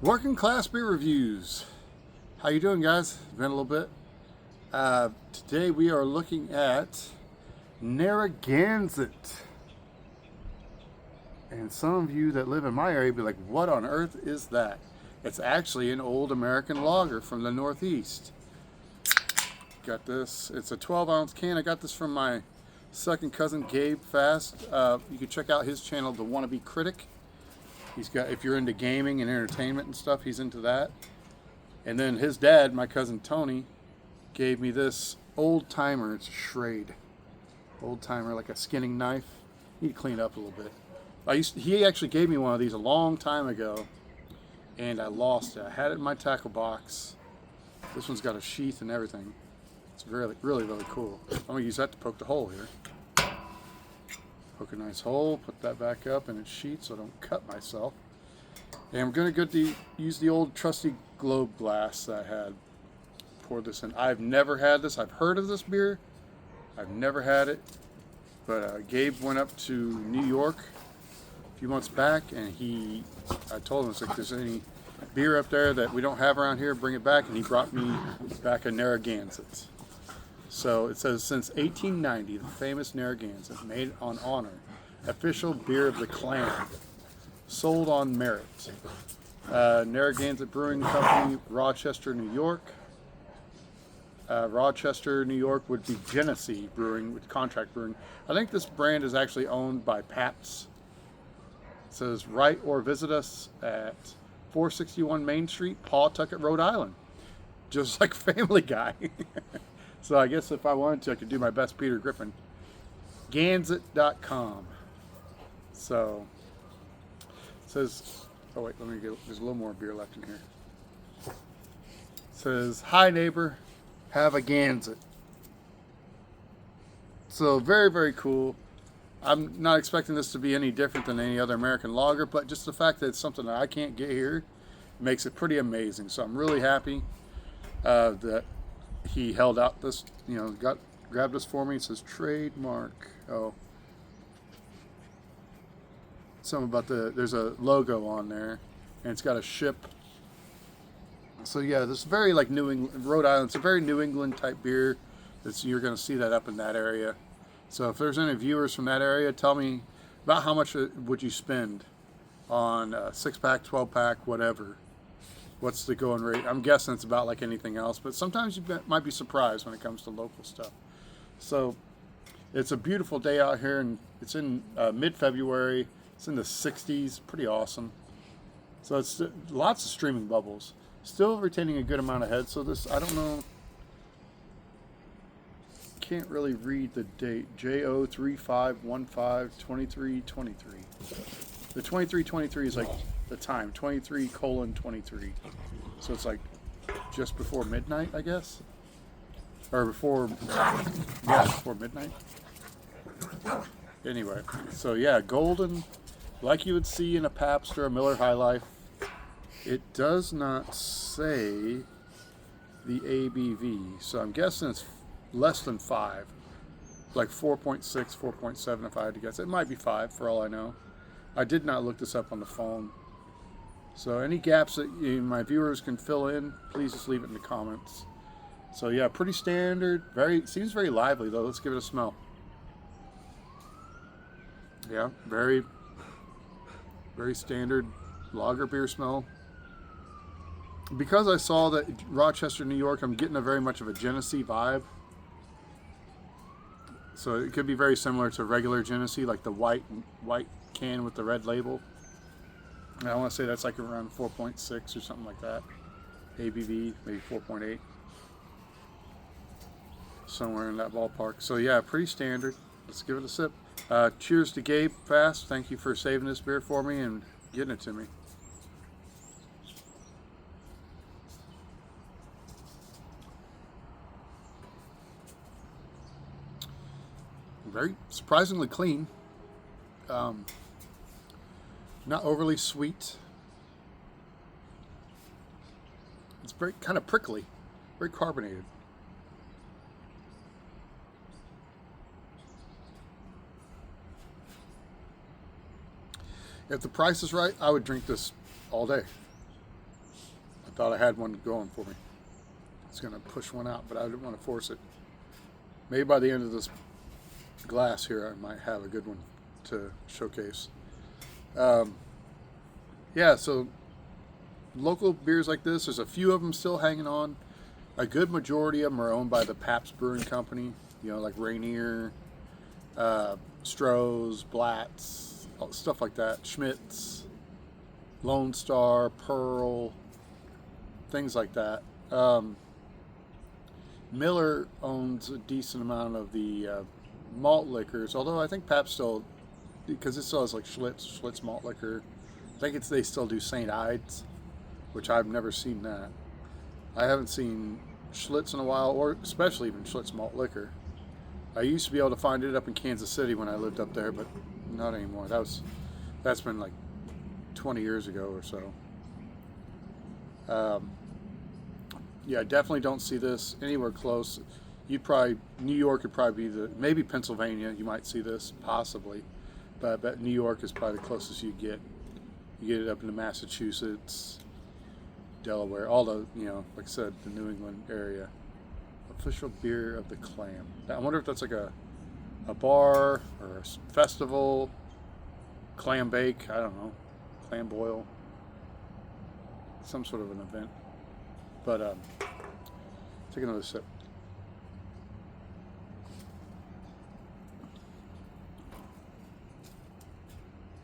Working Class Beer Reviews. How you doing, guys? It's been a little bit. Today we are looking at Narragansett. And some of you that live in my area be like, what on earth is that? It's actually an old American lager from the Northeast. Got this. It's a 12-ounce can. I got this from my second cousin, Gabe Fast. You can check out his channel, The Wannabe Critic. He's got, if you're into gaming and entertainment and stuff, he's into that. And then his dad, my cousin Tony, gave me this old timer. It's a Schrade. Old timer, like a skinning knife. Need to clean it up a little bit. He actually gave me one of these a long time ago, and I lost it. I had it in my tackle box. This one's got a sheath and everything. It's really, really, really cool. I'm gonna use that to poke the hole here. Poke a nice hole, put that back up in its sheet so I don't cut myself. And I'm gonna use the old trusty globe glass that I had. Pour this in. I've never had this. I've heard of this beer. I've never had it. But Gabe went up to New York a few months back, and I told him, it's like, if there's any beer up there that we don't have around here, bring it back. And he brought me back a Narragansett. So it says, since 1890, the famous Narragansett, made on honor, official beer of the clan, sold on merit. Narragansett Brewing Company, Rochester, New York. Rochester, New York would be Genesee Brewing, with contract brewing. I think this brand is actually owned by Pabst. It says, write or visit us at 461 Main Street, Pawtucket, Rhode Island. Just like Family Guy. So I guess if I wanted to, I could do my best Peter Griffin. Gansett.com. So it says, oh wait, let me get, there's a little more beer left in here. It says, hi neighbor, have a Gansett. So very, very cool. I'm not expecting this to be any different than any other American lager, but just the fact that it's something that I can't get here makes it pretty amazing. So I'm really happy that he held out this, grabbed this for me. It says trademark. Oh, something about there's a logo on there, and it's got a ship. So yeah, this is very like New England, Rhode Island. It's a very New England type beer. You're going to see that up in that area. So if there's any viewers from that area, tell me about how much would you spend on a 6-pack, 12-pack, whatever. What's the going rate? I'm guessing it's about like anything else, but sometimes you might be surprised when it comes to local stuff. So it's a beautiful day out here, and it's in mid-February. It's in the 60s, pretty awesome. So it's lots of streaming bubbles. Still retaining a good amount of head. So this, I don't know, can't really read the date. JO35152323. The 2323 is like the time, 23:23. So it's like just before midnight, I guess, or before midnight. Anyway, so yeah, golden, like you would see in a Pabst or a Miller High Life. It does not say the ABV, so I'm guessing it's less than 5, like 4.6, 4.7 if I had to guess. It might be 5 for all I know. I did not look this up on the phone. So any gaps that my viewers can fill in, please just leave it in the comments. So yeah, pretty standard. Seems very lively though. Let's give it a smell. Yeah, very, very standard lager beer smell. Because I saw that Rochester, New York, I'm getting a very much of a Genesee vibe. So it could be very similar to regular Genesee, like the white can with the red label. And I want to say that's like around 4.6 or something like that. ABV, maybe 4.8. Somewhere in that ballpark. So yeah, pretty standard. Let's give it a sip. Cheers to Gabe Fast. Thank you for saving this beer for me and getting it to me. Very surprisingly clean. Not overly sweet. It's very kind of prickly, very carbonated. If the price is right, I would drink this all day. thought I had one going for me. I was going to push one out, but I didn't want to force it. Maybe by the end of this glass here, I might have a good one to showcase. Yeah, so local beers like this, there's a few of them still hanging on. A good majority of them are owned by the Pabst Brewing Company, you know, like Rainier, Stroh's, Blatz, stuff like that, Schmidt's, Lone Star, Pearl, things like that. Miller owns a decent amount of the malt liquors, although I think Pabst still, because it still has like Schlitz malt liquor. I think they still do St. Ides, which I've never seen that. I haven't seen Schlitz in a while, or especially even Schlitz malt liquor. I used to be able to find it up in Kansas City when I lived up there, but not anymore. That's been like 20 years ago or so. Yeah, I definitely don't see this anywhere close. New York would probably be maybe Pennsylvania, you might see this, possibly. But I bet New York is probably the closest you get. You get it up into Massachusetts, Delaware, all the, like I said, the New England area. Official beer of the clam. I wonder if that's like a bar or a festival, clam bake, I don't know, clam boil, some sort of an event. But take another sip.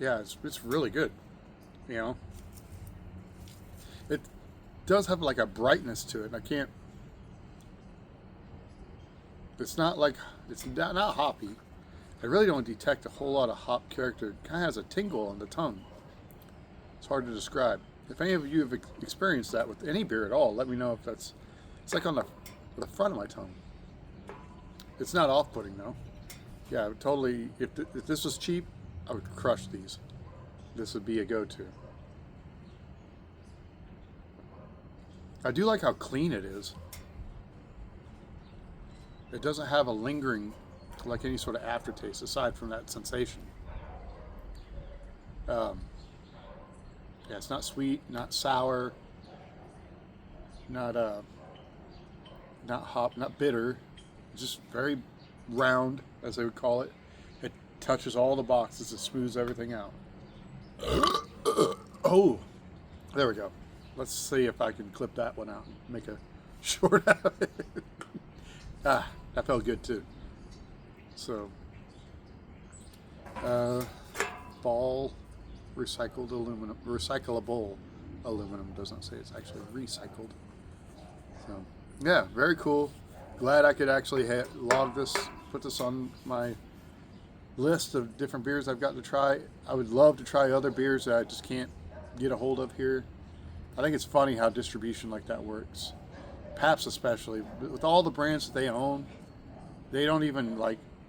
Yeah, it's really good. It does have like a brightness to it. It's not not hoppy. I really don't detect a whole lot of hop character. It kind of has a tingle on the tongue. It's hard to describe. If any of you have experienced that with any beer at all, let me know if it's like on the front of my tongue. It's not off-putting though. Yeah, totally. If this was cheap, I would crush these. This would be a go-to. I do like how clean it is. It doesn't have a lingering, like any sort of aftertaste aside from that sensation. Yeah, it's not sweet, not sour, not hop, not bitter. It's just very round, as they would call it. It touches all the boxes. It smooths everything out. Oh, there we go. Let's see if I can clip that one out and make a short out of it. That felt good too. So, ball recycled aluminum, recyclable aluminum, doesn't say it's actually recycled. So, yeah, very cool. Glad I could actually log this, put this on my list of different beers I've got to try. I would love to try other beers that I just can't get a hold of here. I think it's funny how distribution like that works. Pabst especially, with all the brands that they own, they don't even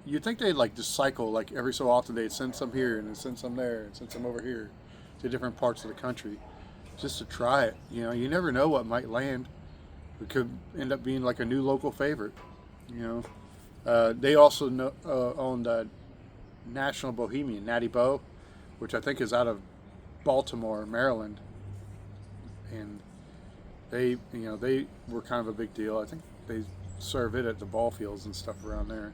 you'd think they'd just cycle, every so often they'd send some here and then send some there and send some over here to different parts of the country just to try it. You never know what might land. It could end up being like a new local favorite. They also own National Bohemian, Natty Bo, which I think is out of Baltimore, Maryland. And they were kind of a big deal. I think they serve it at the ball fields and stuff around there.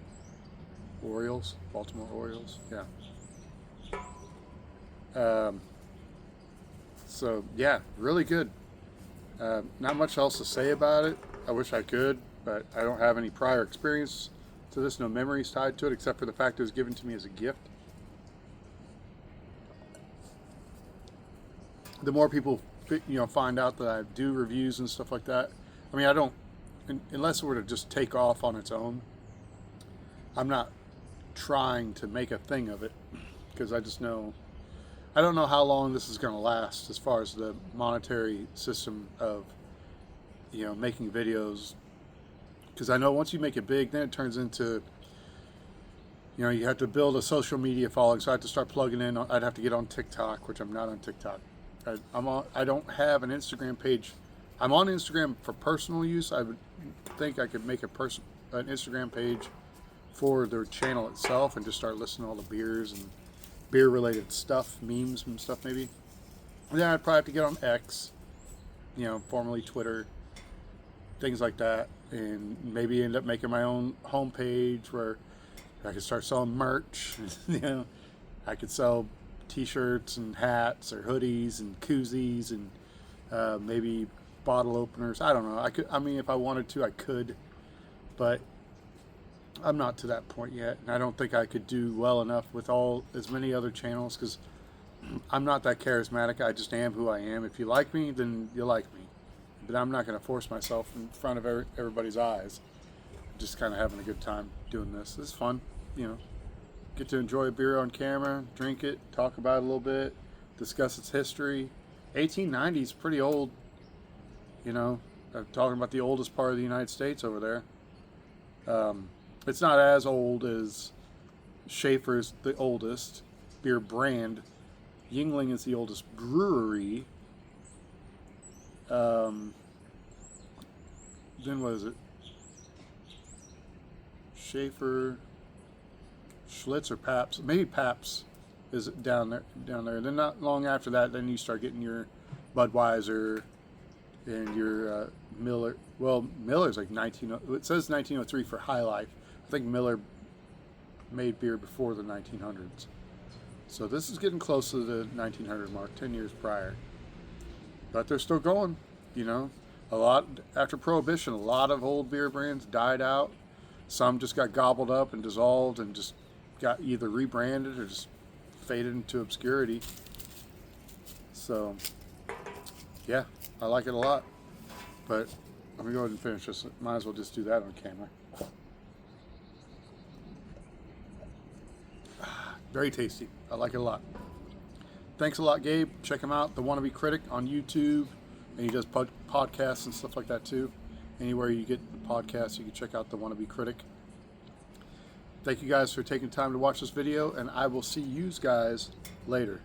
Orioles, Baltimore Orioles, yeah. So yeah, really good. Not much else to say about it. I wish I could, but I don't have any prior experience to this, no memories tied to it, except for the fact it was given to me as a gift. The more people find out that I do reviews and stuff like that, I don't, unless it were to just take off on its own, I'm not trying to make a thing of it, because I don't know how long this is going to last as far as the monetary system of making videos, because I know once you make it big, then it turns into you have to build a social media following. So I have to start plugging in. I'd have to get on TikTok, which I'm not on TikTok. I don't have an Instagram page. I'm on Instagram for personal use. I would think I could make an Instagram page for their channel itself and just start listing all the beers and beer related stuff, memes and stuff maybe. And then I'd probably have to get on X you know, formerly Twitter, things like that, and maybe end up making my own homepage where I could start selling merch. You know, I could sell T-shirts and hats or hoodies and koozies and maybe bottle openers. I don't know. I could. I mean, if I wanted to, I could, but I'm not to that point yet, and I don't think I could do well enough with as many other channels because I'm not that charismatic. I just am who I am. If you like me, then you like me. But I'm not going to force myself in front of everybody's eyes. I'm just kind of having a good time doing this. This is fun, you know. Get to enjoy a beer on camera, drink it, talk about it a little bit, discuss its history. 1890 is pretty old, you know. I'm talking about the oldest part of the United States over there. It's not as old as Schaefer's the oldest beer brand. Yuengling is the oldest brewery. Then what is it? Schaefer, Schlitz or Pabst? Maybe Pabst is down there. Then not long after that, then you start getting your Budweiser and your Miller. Well, Miller's like it says 1903 for High Life. I think Miller made beer before the 1900s. So this is getting close to the 1900 mark, 10 years prior. But they're still going, you know. A lot after Prohibition, a lot of old beer brands died out. Some just got gobbled up and dissolved and just got either rebranded or just faded into obscurity. So, yeah, I like it a lot. But let me go ahead and finish this. Might as well just do that on camera. Very tasty. I like it a lot. Thanks a lot, Gabe. Check him out, The Wannabe Critic on YouTube. And he does podcasts and stuff like that too. Anywhere you get the podcasts, you can check out The Wannabe Critic. Thank you guys for taking time to watch this video, and I will see you guys later.